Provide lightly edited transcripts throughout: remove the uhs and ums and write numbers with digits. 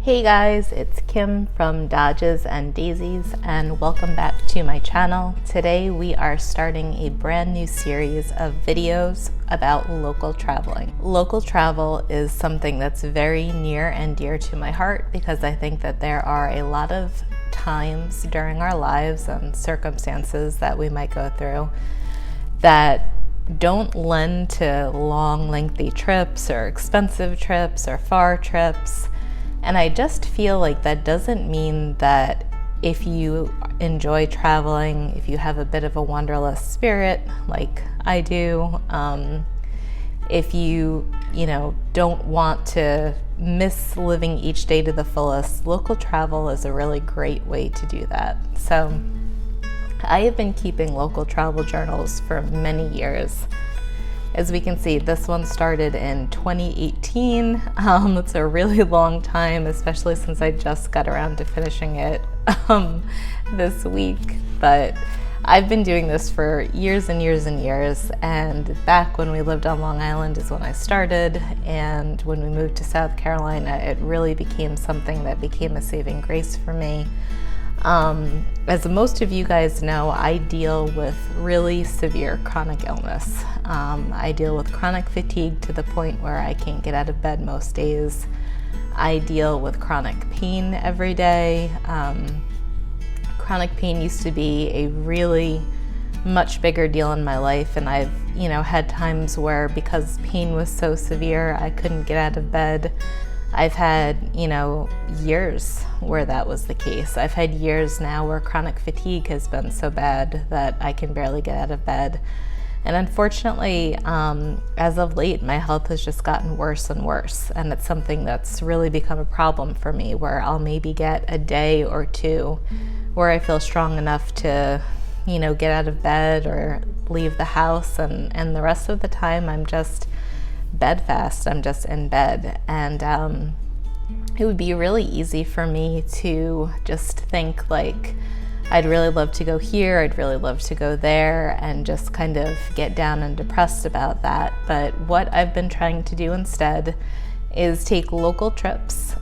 Hey guys, it's Kim from Dodges and Daisies and welcome back to my channel. Today we are starting a brand new series of videos about local traveling. Local travel is something that's very near and dear to my heart because I think that there are a lot of times during our lives and circumstances that we might go through that don't lend to long, lengthy trips or expensive trips or far trips. And I just feel like that doesn't mean that if you enjoy traveling, if you have a bit of a wanderlust spirit like I do, if you don't want to miss living each day to the fullest, local travel is a really great way to do that. So I have been keeping local travel journals for many years. As we can see, this one started in 2018. It's a really long time, especially since I just got around to finishing it this week. But I've been doing this for years and years and years. And back when we lived on Long Island is when I started. And when we moved to South Carolina, it really became something that became a saving grace for me. As most of you guys know, I deal with really severe chronic illness. I deal with chronic fatigue to the point where I can't get out of bed most days. I deal with chronic pain every day. Chronic pain used to be a really much bigger deal in my life, and I've had times where because pain was so severe I couldn't get out of bed. I've had, years where that was the case. I've had years now where chronic fatigue has been so bad that I can barely get out of bed. And unfortunately, as of late, my health has just gotten worse and worse. And it's something that's really become a problem for me, where I'll maybe get a day or two where I feel strong enough to, get out of bed or leave the house. And the rest of the time, I'm just bedfast. I'm just in bed, and it would be really easy for me to just think like I'd really love to go here, I'd really love to go there, and just kind of get down and depressed about that. But what I've been trying to do instead is take local trips,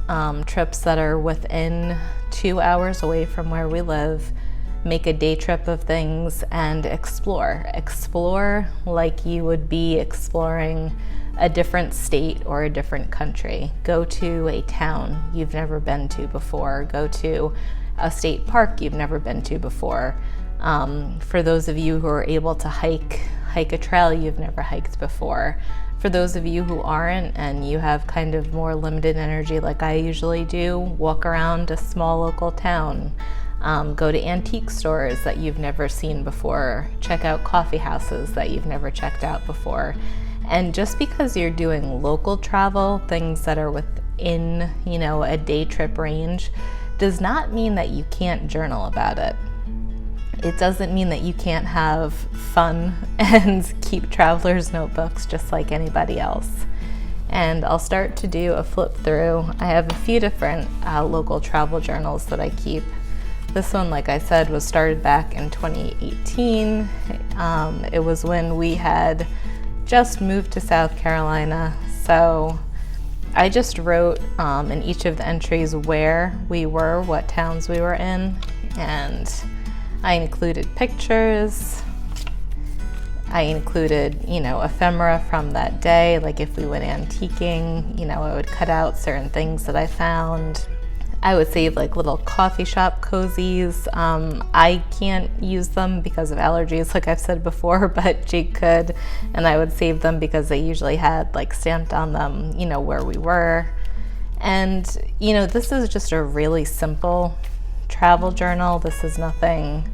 trips that are within 2 hours away from where we live, make a day trip of things, and explore like you would be exploring a different state or a different country. Go to a town you've never been to before. Go to a state park you've never been to before. For those of you who are able to hike a trail you've never hiked before. For those of you who aren't and you have kind of more limited energy like I usually do, walk around a small local town. Go to antique stores that you've never seen before. Check out coffee houses that you've never checked out before. And just because you're doing local travel, things that are within, a day trip range, does not mean that you can't journal about it. It doesn't mean that you can't have fun and keep traveler's notebooks just like anybody else. And I'll start to do a flip through. I have a few different local travel journals that I keep. This one, like I said, was started back in 2018. It was when we had just moved to South Carolina, so I just wrote in each of the entries where we were, what towns we were in, and I included pictures. I included, ephemera from that day, like if we went antiquing, I would cut out certain things that I found. I would save like little coffee shop cozies. I can't use them because of allergies, like I've said before, but Jake could, and I would save them because they usually had like stamped on them, where we were. And, this is just a really simple travel journal. This is nothing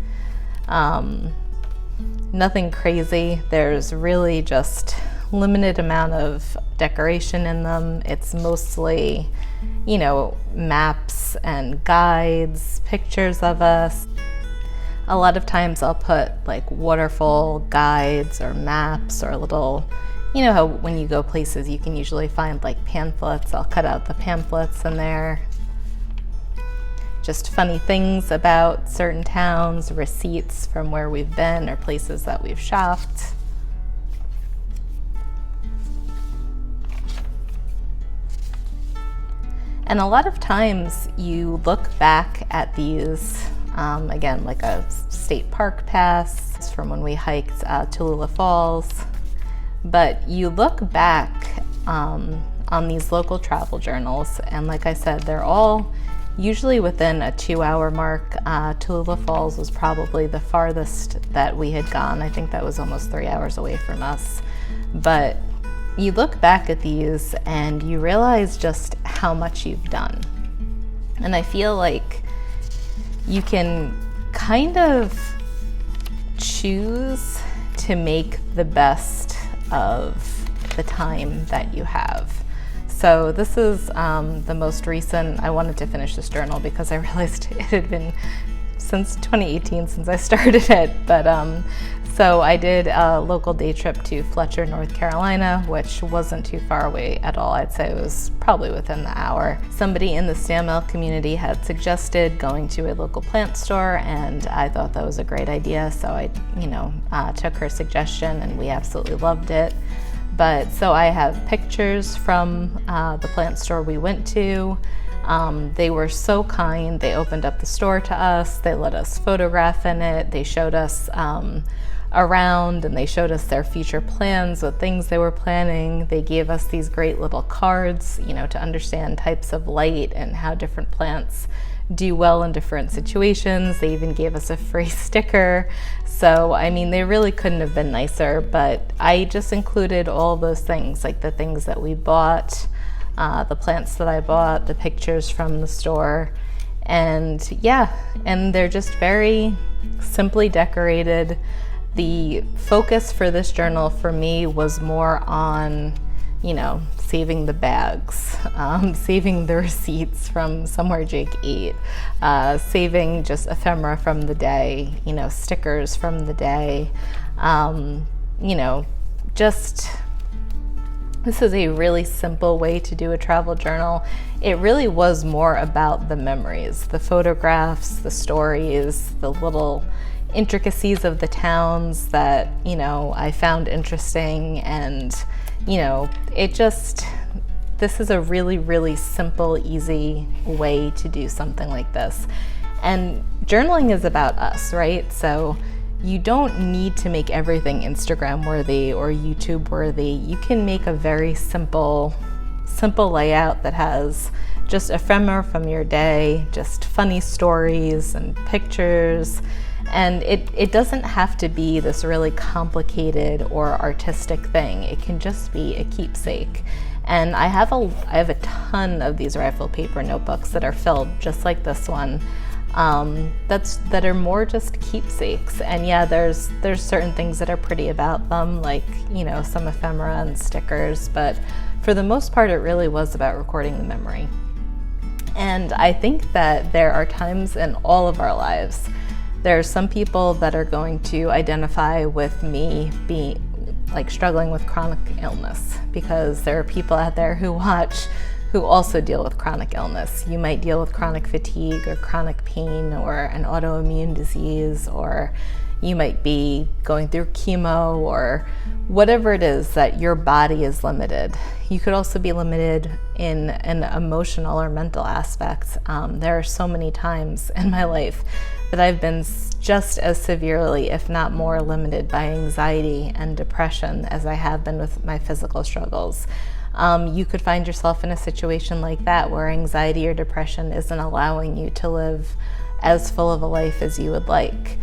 crazy. There's really just limited amount of decoration in them. It's mostly, maps and guides, pictures of us. A lot of times I'll put like waterfall guides or maps or little, how when you go places you can usually find like pamphlets. I'll cut out the pamphlets in there. Just funny things about certain towns, receipts from where we've been or places that we've shopped. And a lot of times you look back at these, again, like a state park pass from when we hiked Tallulah Falls, but you look back on these local travel journals, and like I said, they're all usually within a 2-hour mark. Tallulah Falls was probably the farthest that we had gone. I think that was almost 3 hours away from us. But you look back at these and you realize just how much you've done. And I feel like you can kind of choose to make the best of the time that you have. So this is the most recent. I wanted to finish this journal because I realized it had been since 2018 since I started it. But so I did a local day trip to Fletcher, North Carolina, which wasn't too far away at all. I'd say it was probably within the hour. Somebody in the stem mail community had suggested going to a local plant store, and I thought that was a great idea. So I, took her suggestion, and we absolutely loved it. But so I have pictures from the plant store we went to. They were so kind. They opened up the store to us. They let us photograph in it. They showed us around, and they showed us their future plans, what things they were planning. They gave us these great little cards, to understand types of light and how different plants do well in different situations. They even gave us a free sticker. So, they really couldn't have been nicer, but I just included all those things, like the things that we bought, the plants that I bought, the pictures from the store, and they're just very simply decorated. The focus for this journal for me was more on, saving the bags, saving the receipts from somewhere Jake ate, saving just ephemera from the day, stickers from the day, this is a really simple way to do a travel journal. It really was more about the memories, the photographs, the stories, the little intricacies of the towns that, I found interesting. And, this is a really, really simple, easy way to do something like this. And journaling is about us, right? So you don't need to make everything Instagram worthy or YouTube worthy. You can make a very simple layout that has just ephemera from your day, just funny stories and pictures. And it doesn't have to be this really complicated or artistic thing. It can just be a keepsake. And I have a ton of these rifle paper notebooks that are filled just like this one. That are more just keepsakes. And there's certain things that are pretty about them, like some ephemera and stickers, but for the most part it really was about recording the memory. And I think that there are times in all of our lives, there are some people that are going to identify with me being struggling with chronic illness, because there are people out there who also deal with chronic illness. You might deal with chronic fatigue or chronic pain or an autoimmune disease, or you might be going through chemo or whatever it is that your body is limited. You could also be limited in an emotional or mental aspect. There are so many times in my life that I've been just as severely, if not more, limited by anxiety and depression as I have been with my physical struggles. You could find yourself in a situation like that where anxiety or depression isn't allowing you to live as full of a life as you would like.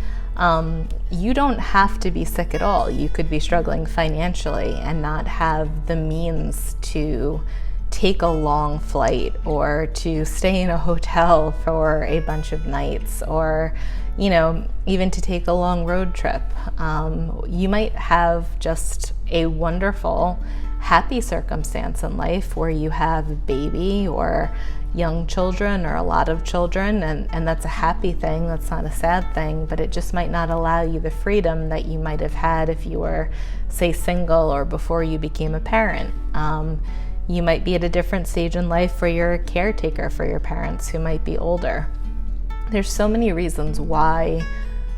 You don't have to be sick at all. You could be struggling financially and not have the means to take a long flight or to stay in a hotel for a bunch of nights, or even to take a long road trip. You might have just a wonderful, happy circumstance in life where you have a baby or young children or a lot of children, and that's a happy thing. That's not a sad thing, but it just might not allow you the freedom that you might have had if you were, say, single or before you became a parent. You might be at a different stage in life where you're a caretaker for your parents who might be older. There's so many reasons why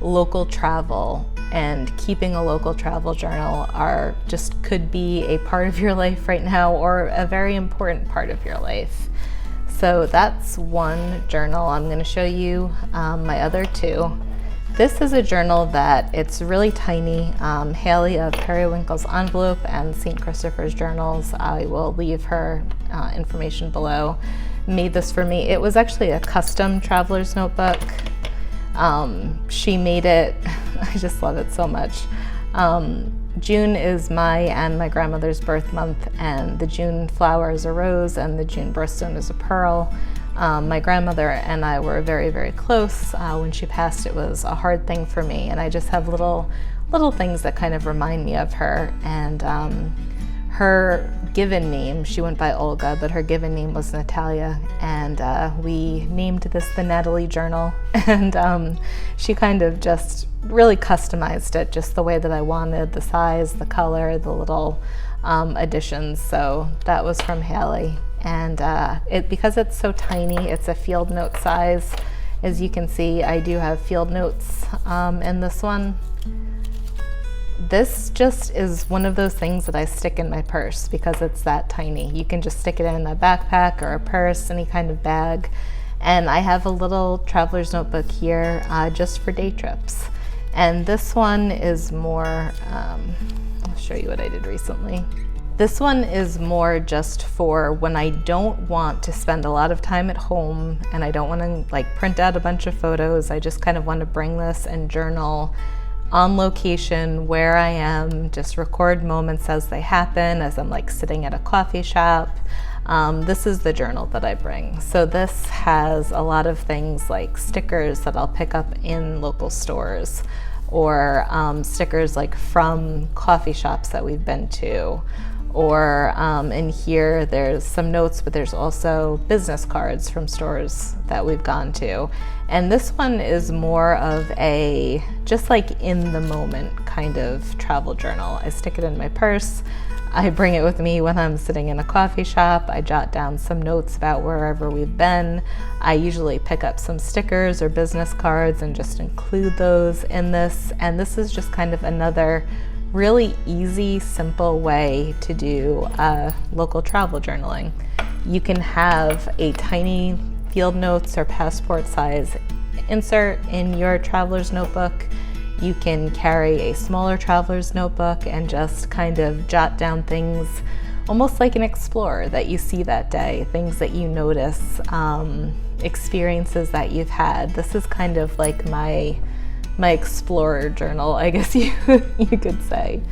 local travel and keeping a local travel journal could be a part of your life right now, or a very important part of your life. So that's one journal. I'm going to show you my other two. This is a journal that it's really tiny. Haley of Periwinkles Envelope and St. Christopher's Journals, I will leave her information below, made this for me. It was actually a custom traveler's notebook. She made it, I just love it so much. June is my and my grandmother's birth month, and the June flower is a rose and the June birthstone is a pearl. My grandmother and I were very, very close. When she passed, it was a hard thing for me, and I just have little things that kind of remind me of her. And her given name, she went by Olga, but her given name was Natalia, and we named this the Natalie Journal. And she kind of just really customized it just the way that I wanted, the size, the color, the little additions. So that was from Haley. And because it's so tiny, it's a field note size. As you can see, I do have field notes in this one. This just is one of those things that I stick in my purse because it's that tiny. You can just stick it in a backpack or a purse, any kind of bag. And I have a little traveler's notebook here just for day trips. And this one is more, I'll show you what I did recently. This one is more just for when I don't want to spend a lot of time at home and I don't want to like print out a bunch of photos. I just kind of want to bring this and journal on location where I am, just record moments as they happen, as I'm like sitting at a coffee shop. This is the journal that I bring. So this has a lot of things like stickers that I'll pick up in local stores, or stickers like from coffee shops that we've been to, or in here there's some notes, but there's also business cards from stores that we've gone to. And this one is more of a just like in the moment kind of travel journal. I stick it in my purse. I bring it with me when I'm sitting in a coffee shop. I jot down some notes about wherever we've been. I usually pick up some stickers or business cards and just include those in this. And this is just kind of another really easy, simple way to do local travel journaling. You can have a tiny field notes or passport size insert in your traveler's notebook. You can carry a smaller traveler's notebook and just kind of jot down things almost like an explorer that you see that day, things that you notice, experiences that you've had. This is kind of like my explorer journal, I guess you could say.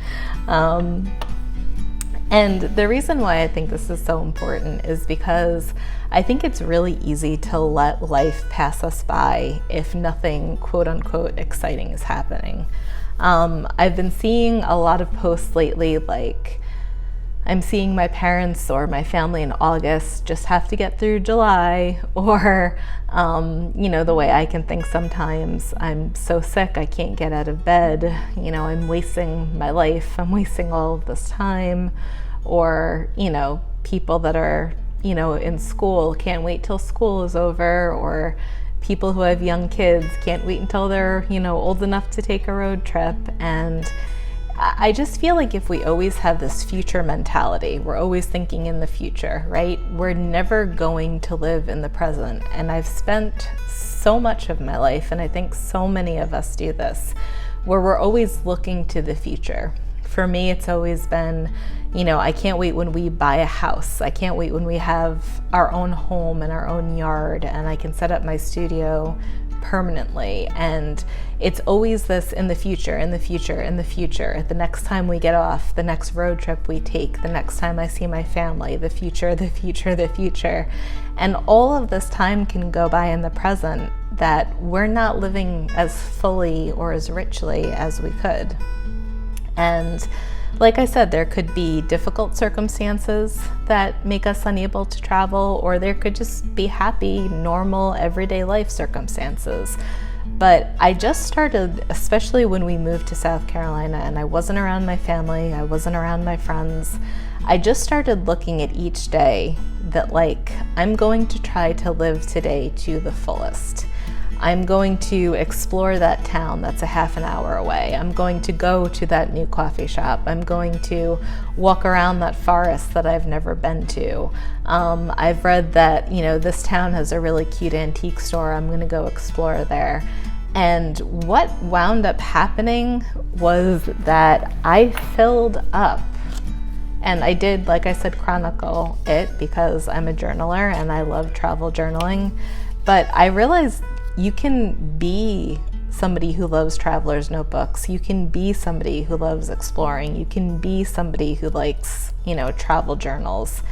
And the reason why I think this is so important is because I think it's really easy to let life pass us by if nothing quote unquote exciting is happening. I've been seeing a lot of posts lately like, I'm seeing my parents or my family in August, just have to get through July, or the way I can think sometimes, I'm so sick I can't get out of bed, I'm wasting my life, I'm wasting all of this time, or people that are in school can't wait till school is over, or people who have young kids can't wait until they're old enough to take a road trip. And I just feel like if we always have this future mentality, we're always thinking in the future, right? We're never going to live in the present. And I've spent so much of my life, and I think so many of us do this, where we're always looking to the future. For me, it's always been, I can't wait when we buy a house. I can't wait when we have our own home and our own yard, and I can set up my studio permanently. And it's always this in the future, in the future, in the future. The next time we get off, the next road trip we take, the next time I see my family, the future, the future, the future. And all of this time can go by in the present that we're not living as fully or as richly as we could. And like I said, there could be difficult circumstances that make us unable to travel, or there could just be happy, normal, everyday life circumstances. But I just started, especially when we moved to South Carolina and I wasn't around my family, I wasn't around my friends, I just started looking at each day that I'm going to try to live today to the fullest. I'm going to explore that town that's a half an hour away. I'm going to go to that new coffee shop. I'm going to walk around that forest that I've never been to. I've read that, you know, this town has a really cute antique store. I'm going to go explore there. And what wound up happening was that I filled up. And I did, like I said, chronicle it because I'm a journaler and I love travel journaling. But I realized you can be somebody who loves traveler's notebooks. You can be somebody who loves exploring. You can be somebody who likes, you know, travel journals.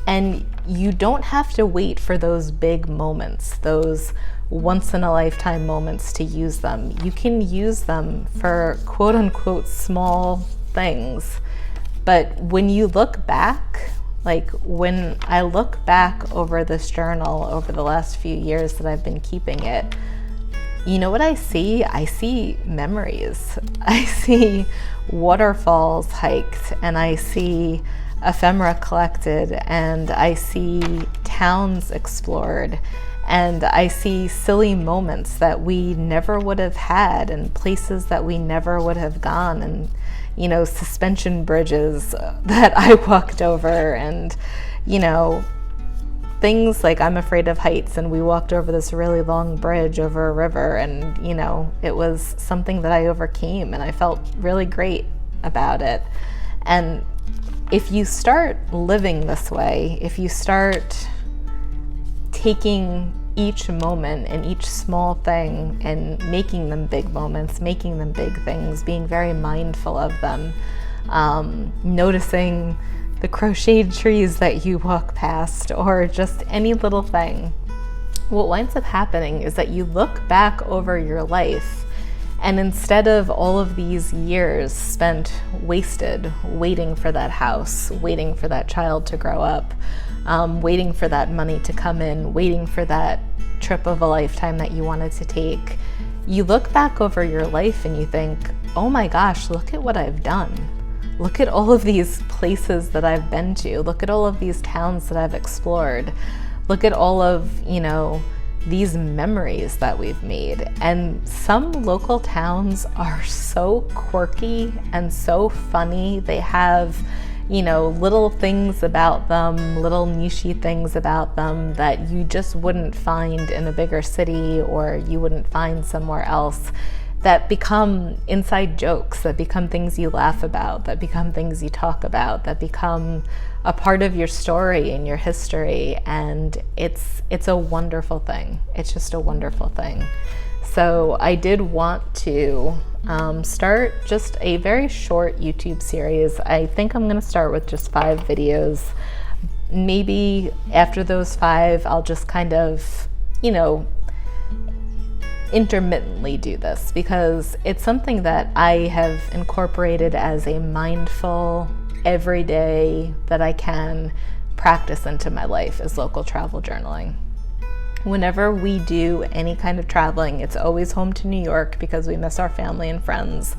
And you don't have to wait for those big moments, those once in a lifetime moments to use them. You can use them for quote unquote small things. But when you look back, like when I look back over this journal over the last few years that I've been keeping it, you know what I see? I see memories. I see waterfalls hiked, and I see ephemera collected, and I see towns explored, and I see silly moments that we never would have had and places that we never would have gone, and you know, suspension bridges that I walked over, and you know, things like I'm afraid of heights, and we walked over this really long bridge over a river, and you know, it was something that I overcame and I felt really great about it. And if you start living this way, if you start taking each moment and each small thing and making them big moments, making them big things, being very mindful of them, noticing the crocheted trees that you walk past, or just any little thing, what winds up happening is that you look back over your life, and instead of all of these years spent wasted waiting for that house, waiting for that child to grow up, waiting for that money to come in, waiting for that trip of a lifetime that you wanted to take, you look back over your life and you think, oh my gosh, look at what I've done. Look at all of these places that I've been to. Look at all of these towns that I've explored. Look at all of, you know, these memories that we've made. And some local towns are so quirky and so funny. They have, you know, little things about them, little niche-y things about them that you just wouldn't find in a bigger city, or you wouldn't find somewhere else, that become inside jokes, that become things you laugh about, that become things you talk about, that become a part of your story and your history. And it's a wonderful thing. It's just a wonderful thing. So I did want to start just a very short YouTube series. I think I'm going to start with just 5 videos. Maybe after those 5, I'll just kind of, you know, intermittently do this, because it's something that I have incorporated as a mindful, everyday that I can practice into my life, is local travel journaling. Whenever we do any kind of traveling, it's always home to New York because we miss our family and friends.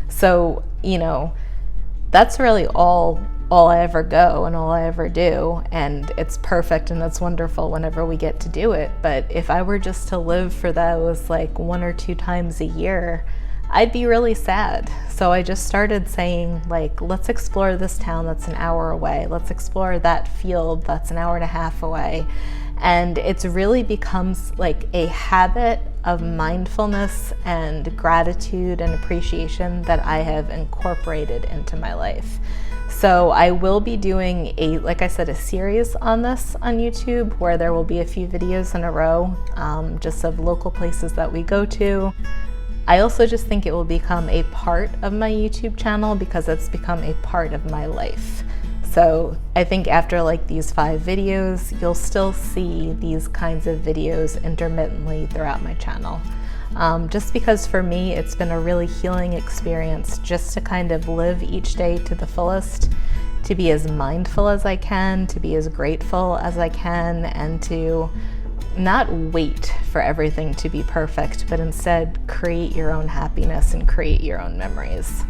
So, you know, that's really all I ever go and all I ever do. And it's perfect and it's wonderful whenever we get to do it. But if I were just to live for those like 1 or 2 times a year, I'd be really sad. So I just started saying, like, let's explore this town that's an hour away. Let's explore that field that's an hour and a half away. And it's really becomes like a habit of mindfulness and gratitude and appreciation that I have incorporated into my life. So I will be doing like I said, a series on this on YouTube, where there will be a few videos in a row, just of local places that we go to. I also just think it will become a part of my YouTube channel because it's become a part of my life. So I think after like these 5 videos, you'll still see these kinds of videos intermittently throughout my channel. Just because for me, it's been a really healing experience just to kind of live each day to the fullest, to be as mindful as I can, to be as grateful as I can, and to not wait for everything to be perfect, but instead create your own happiness and create your own memories.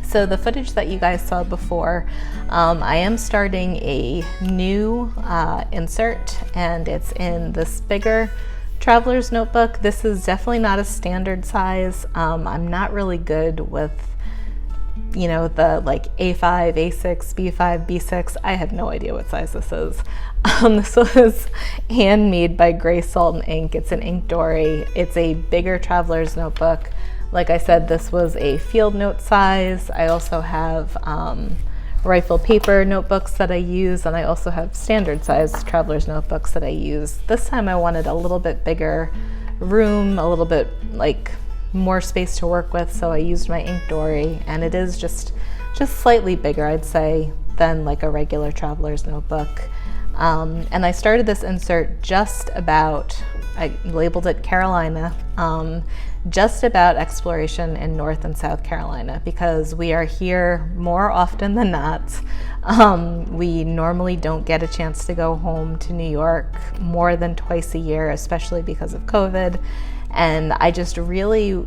So the footage that you guys saw before, I am starting a new insert, and it's in this bigger traveler's notebook. This is definitely not a standard size. I'm not really good with, you know, the like A5, A6, B5, B6. I have no idea what size this is. This was handmade by Gray Salt and Ink. It's an Inkdori. It's a bigger traveler's notebook. Like I said, this was a field note size. I also have rifle paper notebooks that I use, and I also have standard size traveler's notebooks that I use. This time I wanted a little bit bigger room, a little bit like more space to work with, so I used my Inkdori, and it is just slightly bigger, I'd say, than like a regular traveler's notebook. And I started this insert just about, I labeled it Carolina, just about exploration in North and South Carolina, because we are here more often than not. We normally don't get a chance to go home to New York more than twice a year, especially because of COVID. And I just really,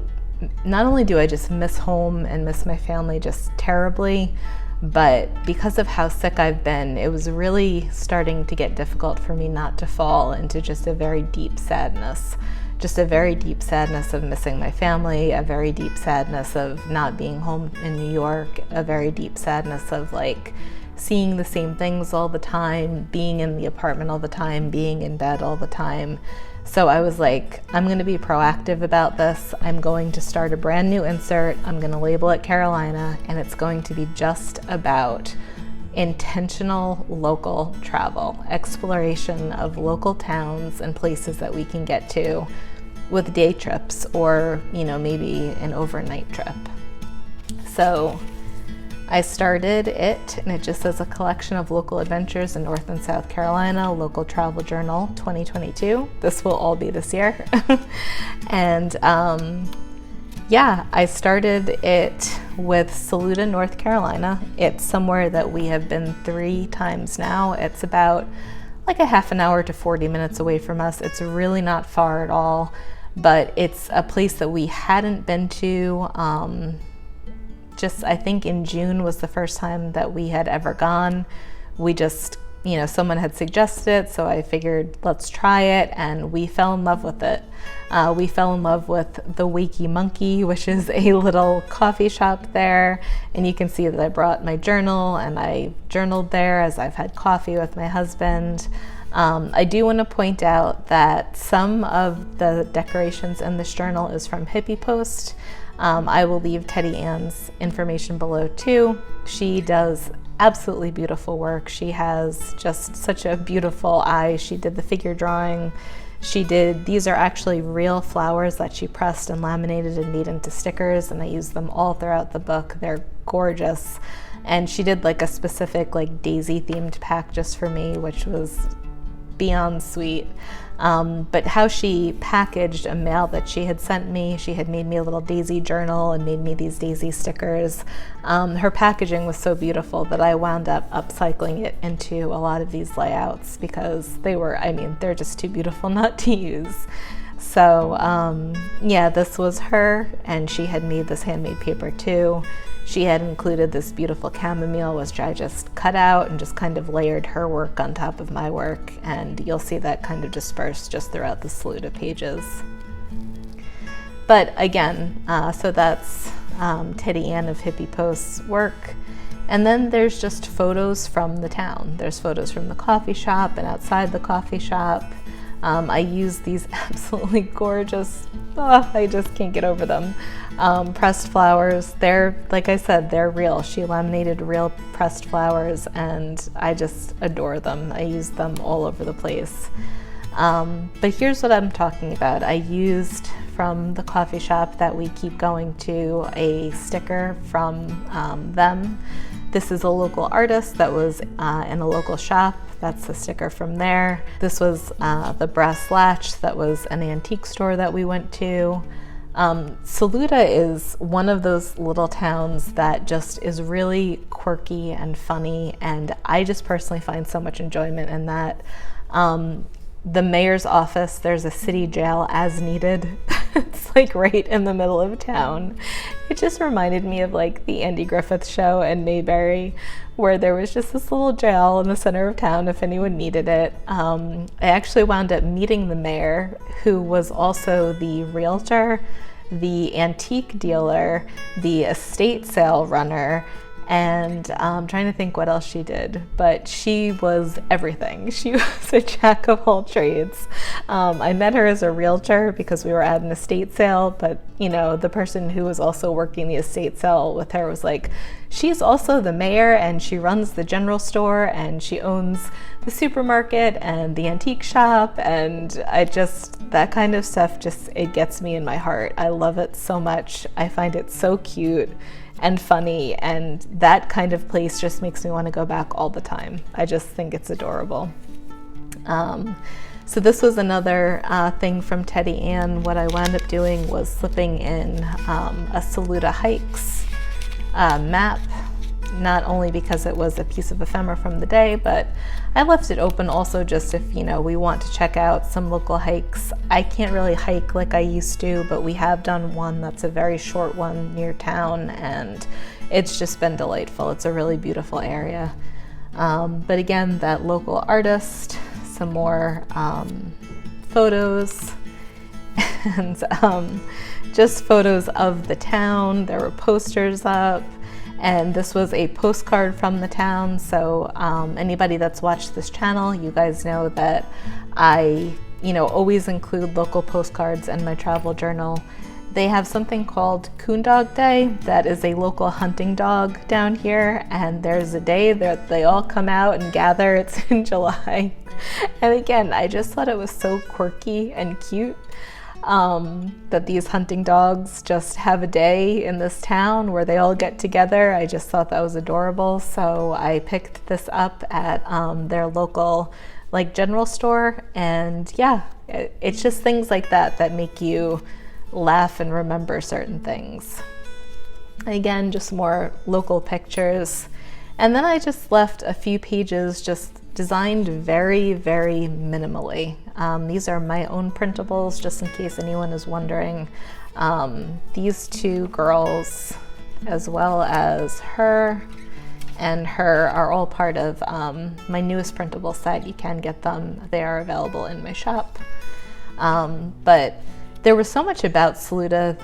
not only do I just miss home and miss my family just terribly, but because of how sick I've been, it was really starting to get difficult for me not to fall into just a very deep sadness. Just a very deep sadness of missing my family, a very deep sadness of not being home in New York, a very deep sadness of like seeing the same things all the time, being in the apartment all the time, being in bed all the time. So I was like, I'm gonna be proactive about this. I'm going to start a brand new insert. I'm gonna label it Carolina, and it's going to be just about intentional local travel, exploration of local towns and places that we can get to with day trips, or, you know, maybe an overnight trip. So I started it, and it just says a collection of local adventures in North and South Carolina, local travel journal 2022. This will all be this year. And yeah, I started it with Saluda, North Carolina. It's somewhere that we have been 3 times now. It's about like a half an hour to 40 minutes away from us. It's really not far at all, but it's a place that we hadn't been to. Just, I think in June was the first time that we had ever gone. We just, you know, someone had suggested it, so I figured let's try it, and we fell in love with it. We fell in love with the Wakey Monkey, which is a little coffee shop there, and you can see that I brought my journal, and I journaled there as I've had coffee with my husband. I do want to point out that some of the decorations in this journal is from Hippie Post. I will leave Teddy Ann's information below too. She does absolutely beautiful work. She has just such a beautiful eye. She did the figure drawing. These are actually real flowers that she pressed and laminated and made into stickers, and I use them all throughout the book. They're gorgeous. And she did like a specific like daisy themed pack just for me, which was beyond sweet. But how she packaged a mail that she had sent me, she had made me a little daisy journal and made me these daisy stickers. Her packaging was so beautiful that I wound up upcycling it into a lot of these layouts because they were, I mean, they're just too beautiful not to use. So yeah, this was her, and she had made this handmade paper too. She had included this beautiful chamomile, which I just cut out and just kind of layered her work on top of my work, and you'll see that kind of dispersed just throughout the Saluda pages. But again, so that's Teddy Ann of Hippie Post's work. And then there's just photos from the town. There's photos from the coffee shop and outside the coffee shop. I use these absolutely gorgeous, I just can't get over them, pressed flowers. They're, like I said, they're real. She laminated real pressed flowers, and I just adore them. I use them all over the place. But here's what I'm talking about. I used from the coffee shop that we keep going to a sticker from them. This is a local artist that was in a local shop. That's the sticker from there. This was the Brass Latch that was an antique store that we went to. Saluda is one of those little towns that just is really quirky and funny, and I just personally find so much enjoyment in that. The mayor's office, there's a city jail as needed. It's like right in the middle of town. It just reminded me of like the Andy Griffith Show and Mayberry, where there was just this little jail in the center of town if anyone needed it. I actually wound up meeting the mayor, who was also the realtor, the antique dealer, the estate sale runner, and I'm trying to think what else she did, but she was everything. She was a jack of all trades. I met her as a realtor because we were at an estate sale, but you know, the person who was also working the estate sale with her was like, she's also the mayor and she runs the general store and she owns the supermarket and the antique shop, and that kind of stuff it gets me in my heart. I love it so much. I find it so cute and funny, and that kind of place just makes me want to go back all the time. I just think it's adorable. So this was another thing from Teddy Ann. What I wound up doing was slipping in a Saluda Hikes map, not only because it was a piece of ephemera from the day, but I left it open also just if, you know, we want to check out some local hikes. I can't really hike like I used to, but we have done one that's a very short one near town, and it's just been delightful. It's a really beautiful area. But again, that local artist, some more photos, and just photos of the town. There were posters up. And this was a postcard from the town. So anybody that's watched this channel, you guys know that I, always include local postcards in my travel journal. They have something called Coon Dog Day. That is a local hunting dog down here. And there's a day that they all come out and gather. It's in July. And again, I just thought it was so quirky and cute. That these hunting dogs just have a day in this town where they all get together. I just thought that was adorable. So I picked this up at their local general store, and yeah, it's just things like that that make you laugh and remember certain things. Again, just more local pictures. And then I just left a few pages just designed very, very minimally. These are my own printables, just in case anyone is wondering. These two girls, as well as her and her, are all part of my newest printable set. You can get them. They are available in my shop. But there was so much about Saluda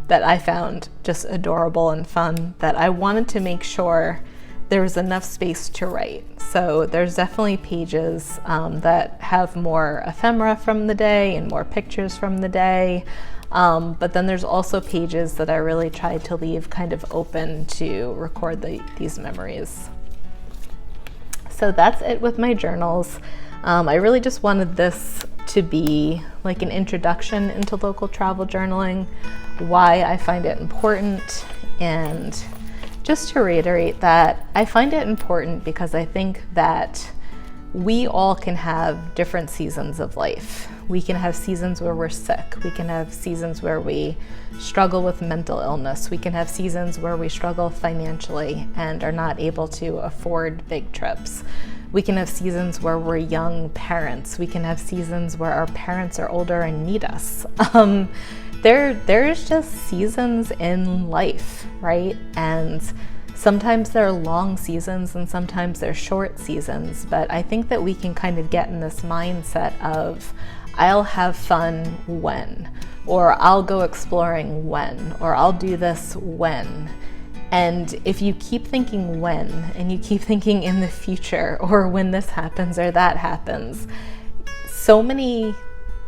that I found just adorable and fun that I wanted to make sure there was enough space to write. So there's definitely pages that have more ephemera from the day and more pictures from the day. But then there's also pages that I really tried to leave kind of open to record these memories. So that's it with my journals. I really just wanted this to be like an introduction into local travel journaling, why I find it important, and just to reiterate that I find it important because I think that we all can have different seasons of life. We can have seasons where we're sick. We can have seasons where we struggle with mental illness. We can have seasons where we struggle financially and are not able to afford big trips. We can have seasons where we're young parents. We can have seasons where our parents are older and need us. There's just seasons in life, right? And sometimes they're long seasons and sometimes they're short seasons, but I think that we can kind of get in this mindset of, I'll have fun when, or I'll go exploring when, or I'll do this when. And if you keep thinking when, and you keep thinking in the future, or when this happens or that happens, so many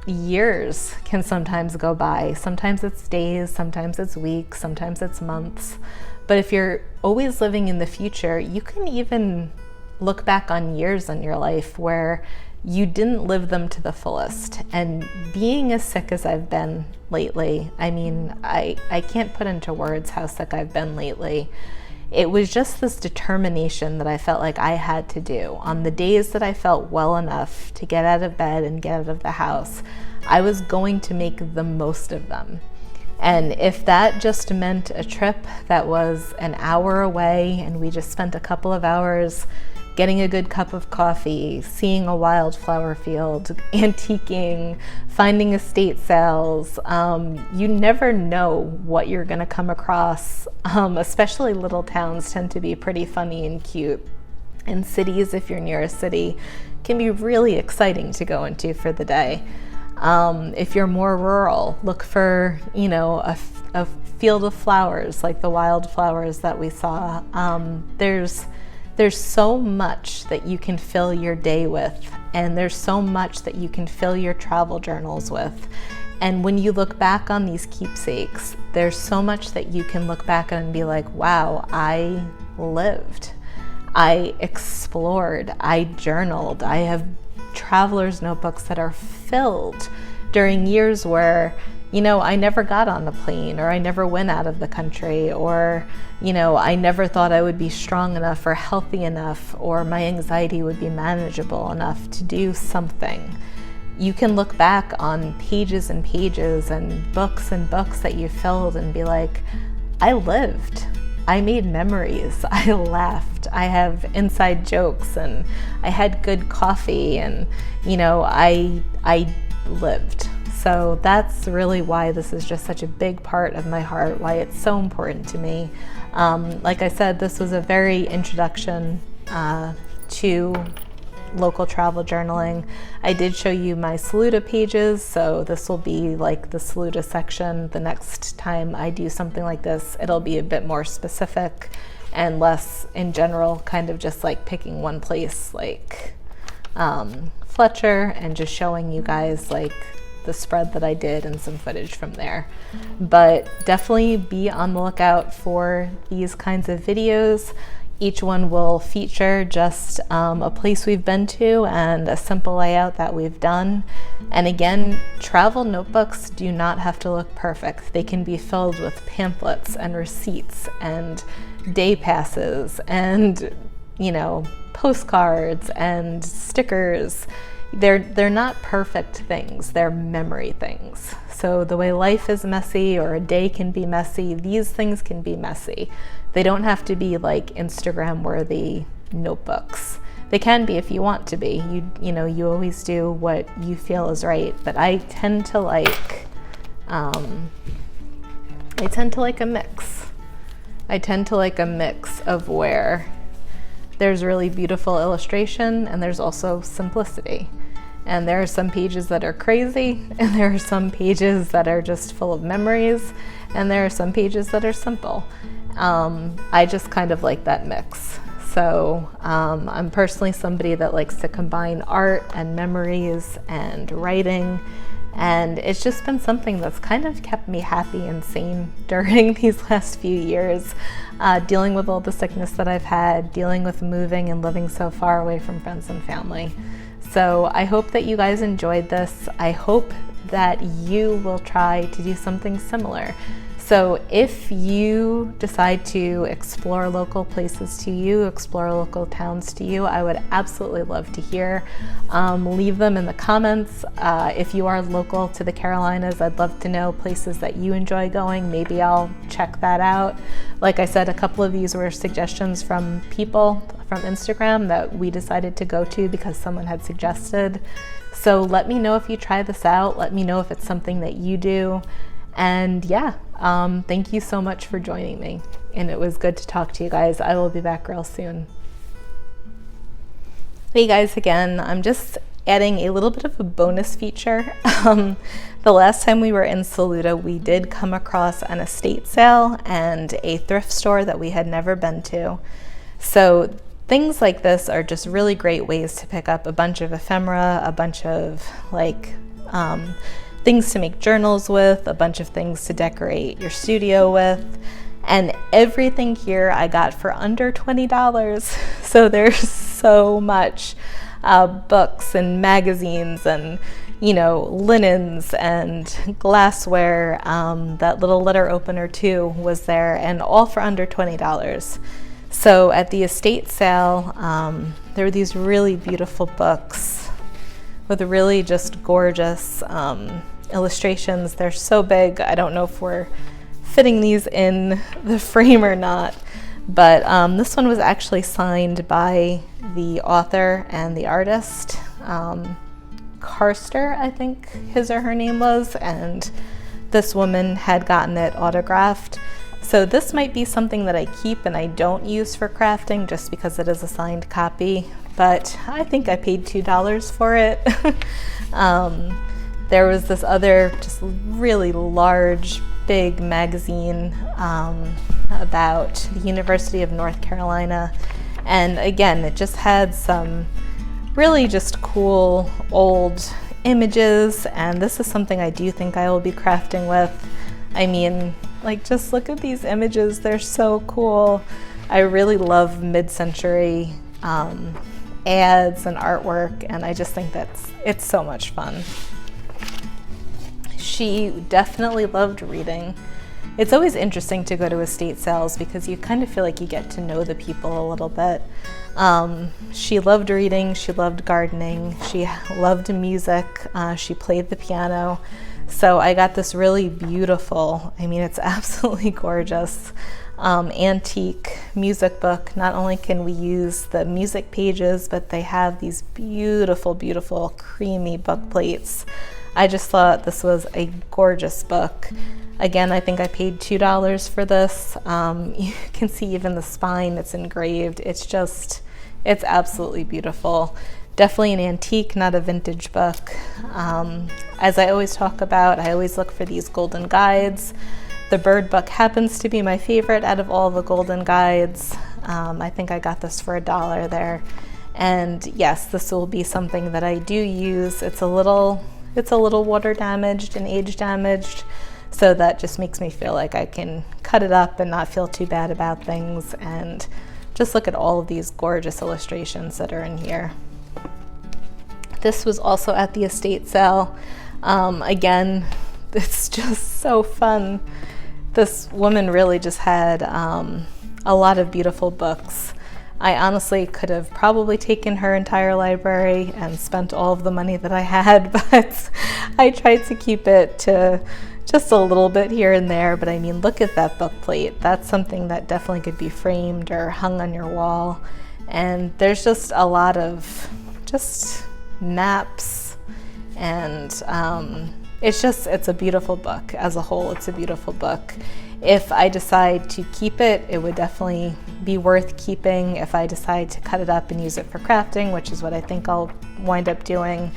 years can sometimes go by. Sometimes it's days, sometimes it's weeks, sometimes it's months. But if you're always living in the future, you can even look back on years in your life where you didn't live them to the fullest. And being as sick as I've been lately, I mean, I can't put into words how sick I've been lately. It was just this determination that I felt like I had to do. On the days that I felt well enough to get out of bed and get out of the house, I was going to make the most of them. And if that just meant a trip that was an hour away and we just spent a couple of hours getting a good cup of coffee, seeing a wildflower field, antiquing, finding estate sales. You never know what you're going to come across. Especially little towns tend to be pretty funny and cute. And cities, if you're near a city, can be really exciting to go into for the day. If you're more rural, look for, a field of flowers like the wildflowers that we saw. There's so much that you can fill your day with, and there's so much that you can fill your travel journals with. And when you look back on these keepsakes, there's so much that you can look back and be like, wow, I lived. I explored, I journaled. I have traveler's notebooks that are filled during years where, I never got on a plane, or I never went out of the country, or, I never thought I would be strong enough or healthy enough, or my anxiety would be manageable enough to do something. You can look back on pages and pages and books that you filled and be like, I lived. I made memories, I laughed, I have inside jokes, and I had good coffee, and I lived. So that's really why this is just such a big part of my heart, why it's so important to me. Like I said, this was a very introduction to local travel journaling. I did show you my Saluda pages, so this will be like the Saluda section. The next time I do something like this, it'll be a bit more specific and less in general, kind of just like picking one place like Fletcher and just showing you guys like the spread that I did and some footage from there. But definitely be on the lookout for these kinds of videos. Each one will feature just a place we've been to and a simple layout that we've done. And again, travel notebooks do not have to look perfect. They can be filled with pamphlets and receipts and day passes and, postcards and stickers. They're not perfect things, they're memory things. So the way life is messy, or a day can be messy, these things can be messy. They don't have to be like Instagram worthy notebooks. They can be if you want to be. You always do what you feel is right. But I tend to like a mix. I tend to like a mix of where there's really beautiful illustration and there's also simplicity. And there are some pages that are crazy, and there are some pages that are just full of memories, and there are some pages that are simple. I just kind of like that mix. So I'm personally somebody that likes to combine art and memories and writing, and it's just been something that's kind of kept me happy and sane during these last few years, dealing with all the sickness that I've had, dealing with moving and living so far away from friends and family. So I hope that you guys enjoyed this. I hope that you will try to do something similar. So if you decide to explore local places to you, explore local towns to you, I would absolutely love to hear. Leave them in the comments. If you are local to the Carolinas, I'd love to know places that you enjoy going. Maybe I'll check that out. Like I said, a couple of these were suggestions from people from Instagram that we decided to go to because someone had suggested. So let me know if you try this out. Let me know if it's something that you do. And yeah, thank you so much for joining me. And it was good to talk to you guys. I will be back real soon. Hey guys, again, I'm just adding a little bit of a bonus feature. The last time we were in Saluda, we did come across an estate sale and a thrift store that we had never been to. So things like this are just really great ways to pick up a bunch of ephemera, a bunch of things to make journals with, a bunch of things to decorate your studio with, and everything here I got for under $20. So there's so much books and magazines and linens and glassware. That little letter opener too was there, and all for under $20. So at the estate sale, there were these really beautiful books with really just gorgeous illustrations. They're so big, I don't know if we're fitting these in the frame or not, But this one was actually signed by the author and the artist, Karster, I think his or her name was, and this woman had gotten it autographed. So this might be something that I keep and I don't use for crafting just because it is a signed copy, but I think I paid $2 for it. There was this other just really large, big magazine about the University of North Carolina. And again, it just had some really just cool old images, and this is something I do think I will be crafting with. I mean, like, just look at these images, they're so cool. I really love mid-century ads and artwork, and I just think it's so much fun. She definitely loved reading. It's always interesting to go to estate sales because you kind of feel like you get to know the people a little bit. She loved reading, she loved gardening, she loved music, she played the piano. So I got this really beautiful, I mean, it's absolutely gorgeous, antique music book. Not only can we use the music pages, but they have these beautiful, beautiful creamy book plates. I just thought this was a gorgeous book. Again, I think I paid $2 for this. You can see even the spine, it's engraved. It's absolutely beautiful. Definitely an antique, not a vintage book. As I always talk about, I always look for these golden guides. The bird book happens to be my favorite out of all the golden guides. I think I got this for $1 there. And yes, this will be something that I do use. It's a little water damaged and age damaged. So that just makes me feel like I can cut it up and not feel too bad about things. And just look at all of these gorgeous illustrations that are in here. This was also at the estate sale. Again, it's just so fun. This woman really just had a lot of beautiful books. I honestly could have probably taken her entire library and spent all of the money that I had, but I tried to keep it to just a little bit here and there. But I mean, look at that book plate. That's something that definitely could be framed or hung on your wall. And there's just a lot of just maps, and it's a beautiful book. As a whole, it's a beautiful book. If I decide to keep it, it would definitely be worth keeping. If I decide to cut it up and use it for crafting, which is what I think I'll wind up doing,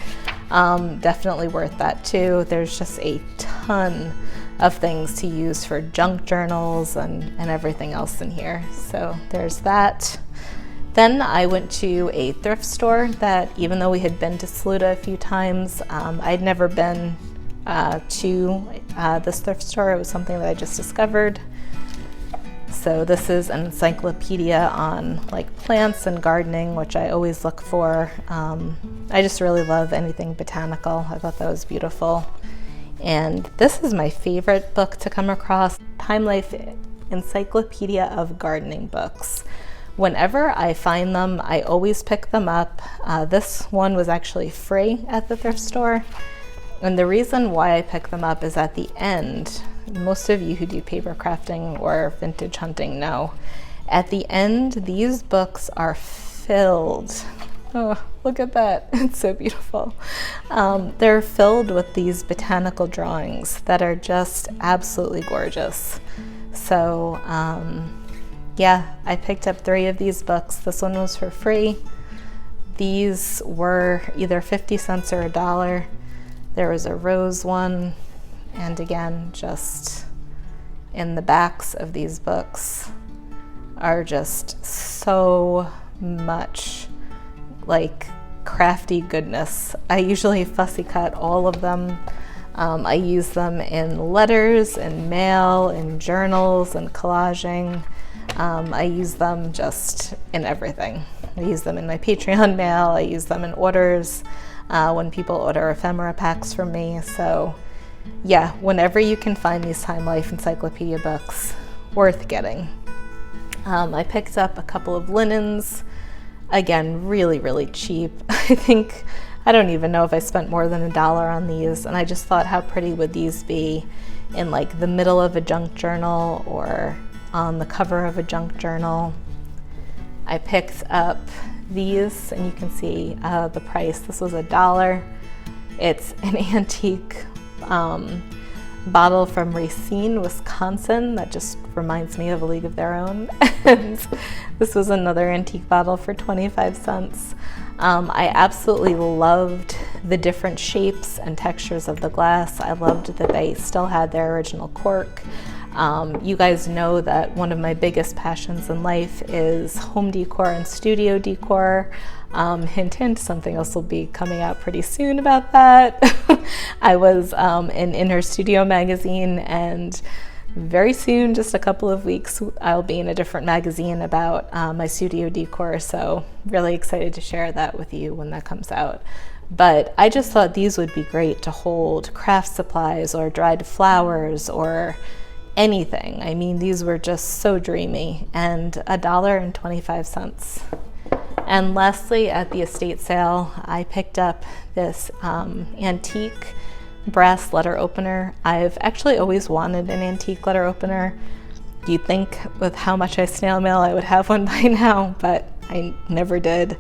definitely worth that too. There's just a ton of things to use for junk journals and everything else in here. So there's that. Then I went to a thrift store that, even though we had been to Saluda a few times, I'd never been to this thrift store. It was something that I just discovered. So this is an encyclopedia on like plants and gardening, which I always look for. I just really love anything botanical. I thought that was beautiful. And this is my favorite book to come across, Time Life Encyclopedia of Gardening Books. Whenever I find them, I always pick them up. This one was actually free at the thrift store. And the reason why I pick them up is at the end, most of you who do paper crafting or vintage hunting know, at the end, these books are filled. Oh, look at that. It's so beautiful. They're filled with these botanical drawings that are just absolutely gorgeous. So, yeah, I picked up 3 of these books. This one was for free. These were either 50 cents or $1. There was a rose one, and again, just in the backs of these books are just so much like crafty goodness. I usually fussy cut all of them. I use them in letters and mail and journals and collaging. I use them just in everything. I use them in my Patreon mail. I use them in orders when people order ephemera packs from me. So yeah, whenever you can find these Time Life Encyclopedia books, worth getting. I picked up a couple of linens. Again, really, really cheap. I don't even know if I spent more than $1 on these, and I just thought, how pretty would these be in like the middle of a junk journal or on the cover of a junk journal. I picked up these, and you can see the price. This was $1. It's an antique bottle from Racine, Wisconsin. That just reminds me of A League of Their Own. And this was another antique bottle for 25 cents. I absolutely loved the different shapes and textures of the glass. I loved that they still had their original cork. You guys know that one of my biggest passions in life is home decor and studio decor. Hint, hint, something else will be coming out pretty soon about that. I was in her studio magazine, and very soon, just a couple of weeks, I'll be in a different magazine about my studio decor, so really excited to share that with you when that comes out. But I just thought these would be great to hold craft supplies or dried flowers or anything. I mean, these were just so dreamy, and $1.25. And lastly, at the estate sale, I picked up this antique brass letter opener. I've actually always wanted an antique letter opener. You'd think with how much I snail mail I would have one by now, but I never did.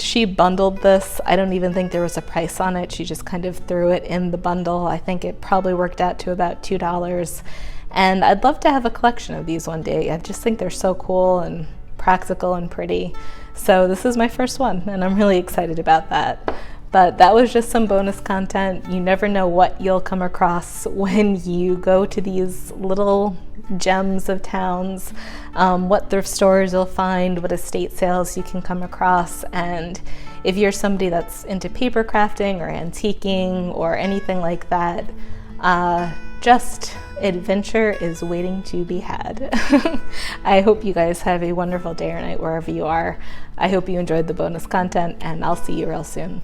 She bundled this. I don't even think there was a price on it. She just kind of threw it in the bundle. I think it probably worked out to about $2. And I'd love to have a collection of these one day. I just think they're so cool and practical and pretty. So this is my first one, and I'm really excited about that. But that was just some bonus content. You never know what you'll come across when you go to these little gems of towns, what thrift stores you'll find, what estate sales you can come across. And if you're somebody that's into paper crafting or antiquing or anything like that, just adventure is waiting to be had. I hope you guys have a wonderful day or night wherever you are. I hope you enjoyed the bonus content, and I'll see you real soon.